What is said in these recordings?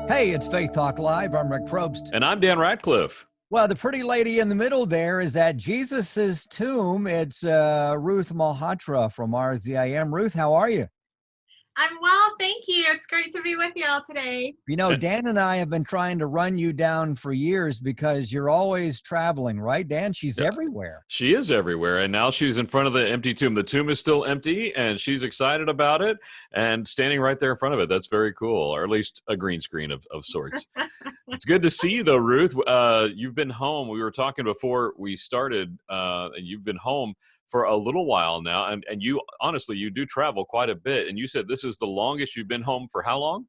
Hey, it's Faith Talk Live. I'm Rick Probst. And I'm Dan Ratcliffe. Well, the pretty lady in the middle there is at Jesus's tomb. It's Ruth Malhotra from RZIM. Ruth, how are you? I'm well, thank you. It's great to be with y'all today. You know, Dan and I have been trying to run you down for years because you're always traveling, right, Dan? She's everywhere. She is everywhere, and now she's in front of the empty tomb. The tomb is still empty, and she's excited about it and standing right there in front of it. That's very cool, or at least a green screen of sorts. It's good to see you, though, Ruth. You've been home. We were talking before we started, and you've been home for a little while now, and you, honestly, you do travel quite a bit, and you said this is the longest you've been home for how long?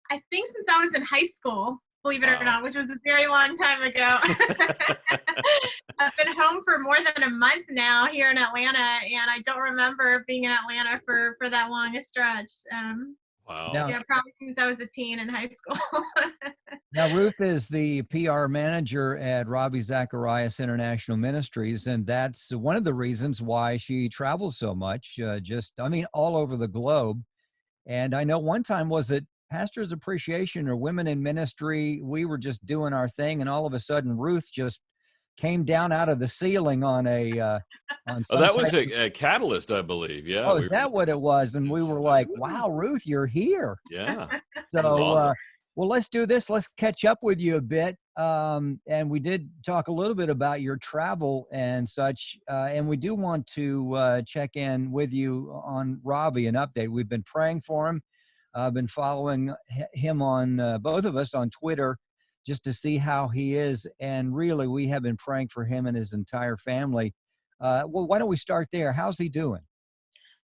I think since I was in high school, believe it or not, which was a very long time ago. I've been home for more than a month now here in Atlanta, and I don't remember being in Atlanta for that long a stretch. Wow. Yeah, probably since I was a teen in high school. Now, Ruth is the PR manager at Robbie Zacharias International Ministries, and that's one of the reasons why she travels so much, all over the globe. And I know one time, was it Pastor's Appreciation or Women in Ministry? We were just doing our thing, and all of a sudden, Ruth just came down out of the ceiling on That was a catalyst, I believe. Yeah. Oh, is that what it was? And we were like, wow, Ruth, you're here. Yeah. So, awesome. well, let's do this. Let's catch up with you a bit. And we did talk a little bit about your travel and such. And we do want to check in with you on Robbie, an update. We've been praying for him. I've been following him on both of us on Twitter just to see how he is. And really, we have been praying for him and his entire family. Well, why don't we start there? How's he doing?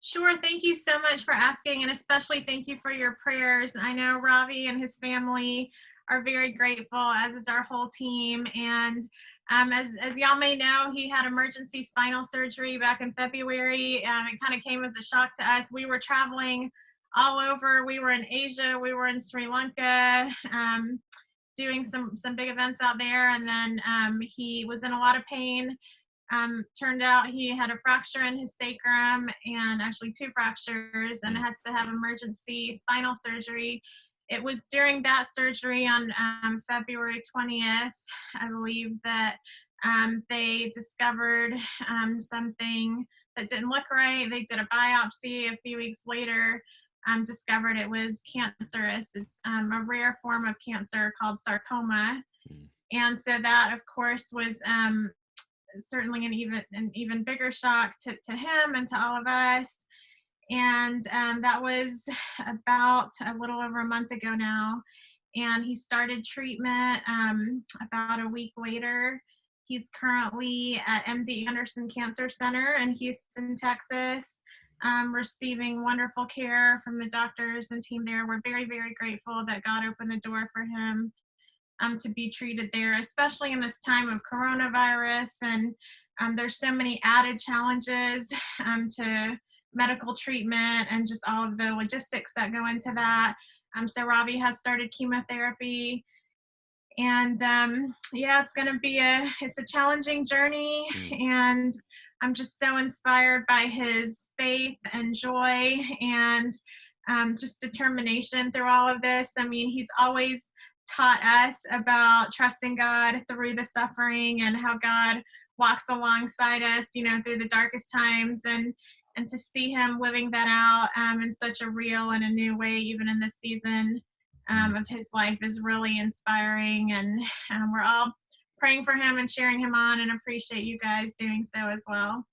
Sure. Thank you so much for asking, and especially thank you for your prayers. I know Robbie and his family are very grateful, as is our whole team. And as y'all may know, he had emergency spinal surgery back in February. It kind of came as a shock to us. We were traveling all over. We were in Asia. We were in Sri Lanka, doing some big events out there. And then he was in a lot of pain. Turned out he had a fracture in his sacrum, and actually 2 fractures, and had to have emergency spinal surgery. It was during that surgery on February 20th, I believe, that they discovered something that didn't look right. They did a biopsy a few weeks later, discovered it was cancerous. It's a rare form of cancer called sarcoma. And so that, of course, was certainly an even bigger shock to him and to all of us. And that was about a little over a month ago now. And he started treatment about a week later. He's currently at MD Anderson Cancer Center in Houston, Texas, receiving wonderful care from the doctors and team there. We're very, very grateful that God opened the door for him to be treated there, especially in this time of coronavirus. And there's so many added challenges to medical treatment and just all of the logistics that go into that. So Robbie has started chemotherapy, and it's a challenging journey. And I'm just so inspired by his faith and joy and just determination through all of this. I mean, he's always taught us about trusting God through the suffering and how God walks alongside us, through the darkest times, and to see him living that out in such a real and a new way, even in this season of his life, is really inspiring. And we're all praying for him and cheering him on, and appreciate you guys doing so as well.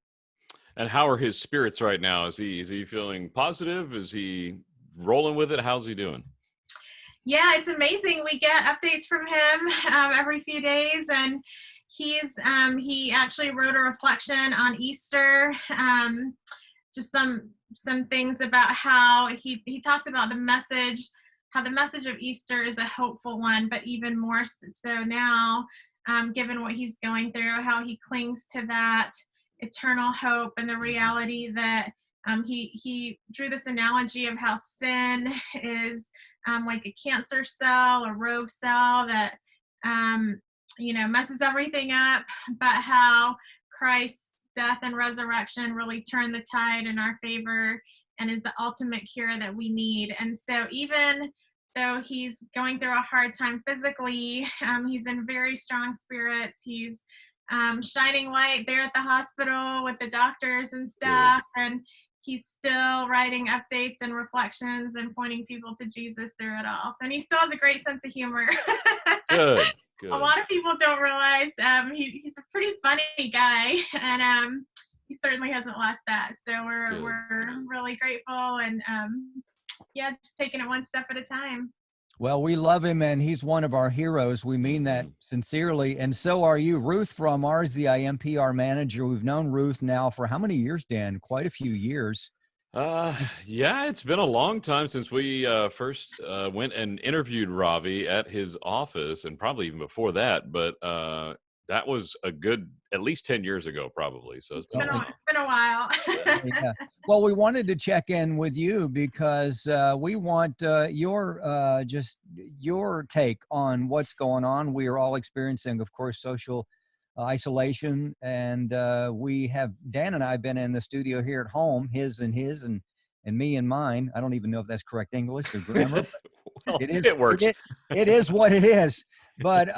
And how are his spirits right now? Is he feeling positive? Is he rolling with it? How's he doing? Yeah, it's amazing. We get updates from him every few days, and he actually wrote a reflection on Easter, just some things about how he talks about the message, how the message of Easter is a hopeful one, but even more so now, given what he's going through, how he clings to that eternal hope and the reality that he drew this analogy of how sin is like a cancer cell, a rogue cell that messes everything up, but how Christ's death and resurrection really turn the tide in our favor and is the ultimate cure that we need. And so even though he's going through a hard time physically, he's in very strong spirits. He's shining light there at the hospital with the doctors and Good. staff, and he's still writing updates and reflections and pointing people to Jesus through it all. So, and he still has a great sense of humor. Good. A Good. lot of people don't realize he's a pretty funny guy, and he certainly hasn't lost that. So Good. we're really grateful, and yeah, just taking it one step at a time. Well, we love him, and he's one of our heroes. We mean that sincerely, and so are you. Ruth from RZIMP, our manager. We've known Ruth now for how many years, Dan? Quite a few years. Yeah, it's been a long time since we first went and interviewed Ravi at his office, and probably even before that. But that was a good at least 10 years ago, probably. So it's been a while. It's been a while. Yeah. Well, we wanted to check in with you because we want just your take on what's going on. We are all experiencing, of course, social isolation, and Dan and I have been in the studio here at home, his and me and mine. I don't even know if that's correct English or grammar. Well, It is. it works. It is what it is. But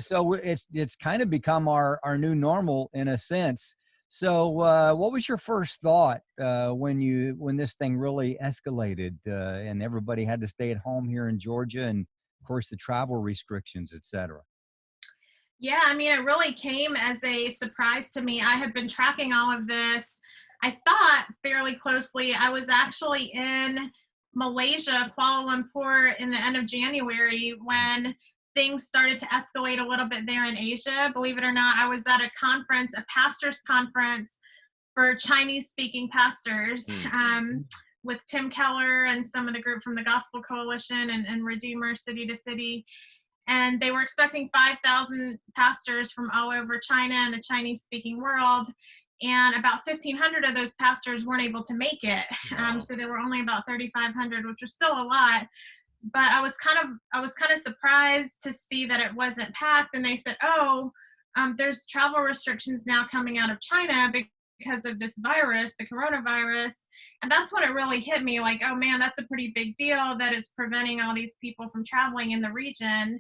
so it's kind of become our new normal in a sense. So what was your first thought when this thing really escalated and everybody had to stay at home here in Georgia, and of course the travel restrictions, et cetera? Yeah, I mean, it really came as a surprise to me. I had been tracking all of this, I thought, fairly closely. I was actually in Malaysia, Kuala Lumpur, in the end of January when things started to escalate a little bit there in Asia. Believe it or not, I was at a conference, a pastor's conference for Chinese-speaking pastors, with Tim Keller and some of the group from the Gospel Coalition and Redeemer City to City. And they were expecting 5,000 pastors from all over China and the Chinese-speaking world. And about 1,500 of those pastors weren't able to make it. Wow. So there were only about 3,500, which was still a lot. But I was kind of surprised to see that it wasn't packed. And they said, "Oh, there's travel restrictions now coming out of China because of this virus, the coronavirus." And that's when it really hit me, like, oh man, that's a pretty big deal that it's preventing all these people from traveling in the region.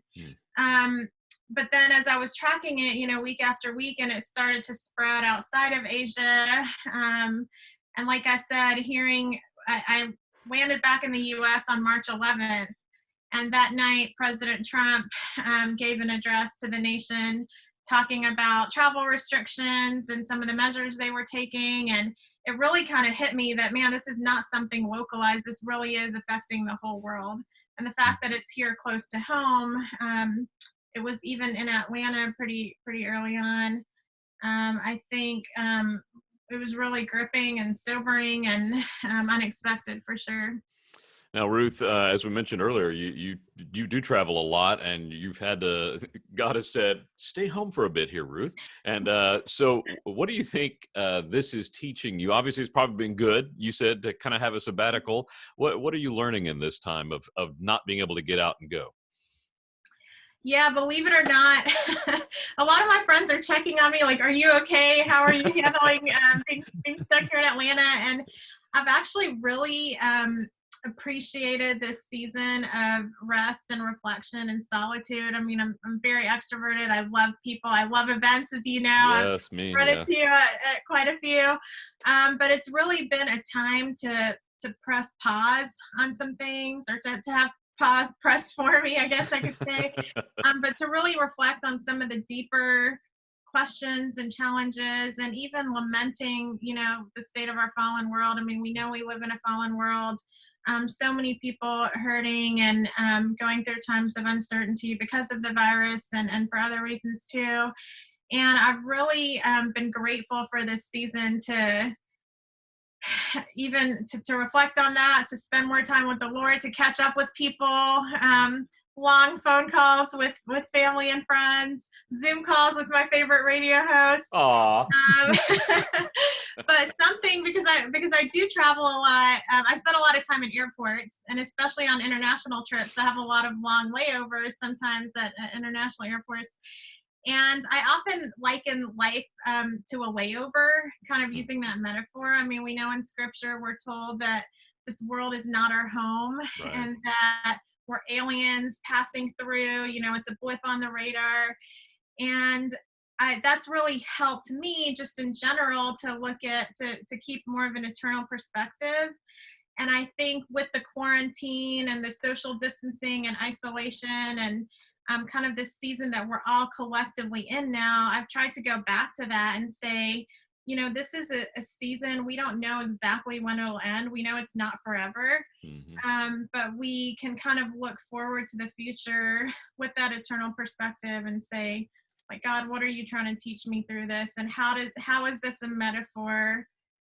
But then as I was tracking it, week after week, and it started to spread outside of Asia. And like I said, I landed back in the US on March 11th. And that night, President Trump gave an address to the nation talking about travel restrictions and some of the measures they were taking. And it really kind of hit me that, man, this is not something localized. This really is affecting the whole world. And the fact that it's here close to home, it was even in Atlanta pretty early on. I think it was really gripping and sobering and unexpected for sure. Now, Ruth, as we mentioned earlier, you do travel a lot, and you've had to. God has said, "Stay home for a bit here, Ruth." And so, what do you think this is teaching you? Obviously, it's probably been good. You said to kind of have a sabbatical. What are you learning in this time of not being able to get out and go? Yeah, believe it or not, a lot of my friends are checking on me, like, "Are you okay? How are you handling being stuck here in Atlanta?" And I've actually really appreciated this season of rest and reflection and solitude. I mean, I'm very extroverted. I love people. I love events, as you know. Yes, me. I've run Yeah. into you at quite a few. But it's really been a time to press pause on some things, or to have pause pressed for me, I guess I could say. But to really reflect on some of the deeper questions and challenges, and even lamenting, the state of our fallen world. I mean, we know we live in a fallen world. So many people hurting and going through times of uncertainty because of the virus and for other reasons too. And I've really been grateful for this season to even to reflect on that, to spend more time with the Lord, to catch up with people, long phone calls with family and friends, Zoom calls with my favorite radio host. Aw. But something, because I do travel a lot, I spend a lot of time in airports, and especially on international trips. I have a lot of long layovers sometimes at international airports. And I often liken life to a layover, kind of using that metaphor. I mean, we know in scripture we're told that this world is not our home, Right. and that we're aliens passing through, it's a blip on the radar. And that's really helped me just in general to look at, to keep more of an eternal perspective. And I think with the quarantine and the social distancing and isolation and kind of this season that we're all collectively in now, I've tried to go back to that and say, this is a season. We don't know exactly when it'll end. We know it's not forever, but we can kind of look forward to the future with that eternal perspective and say, like, God, what are you trying to teach me through this? And how is this a metaphor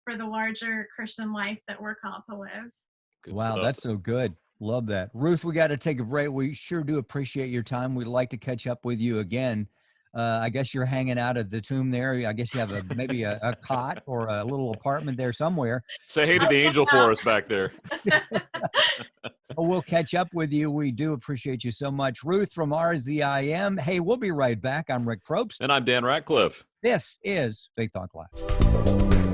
for the larger Christian life that we're called to live? Good Wow, stuff. that's so good. Love that. Ruth, we got to take a break. We sure do appreciate your time. We'd like to catch up with you again. I guess you're hanging out at the tomb there. I guess you have maybe a cot or a little apartment there somewhere. Say hey to the angel for us back there. We'll catch up with you. We do appreciate you so much. Ruth from RZIM. Hey, we'll be right back. I'm Rick Probst. And I'm Dan Ratcliffe. This is Faith Talk Live.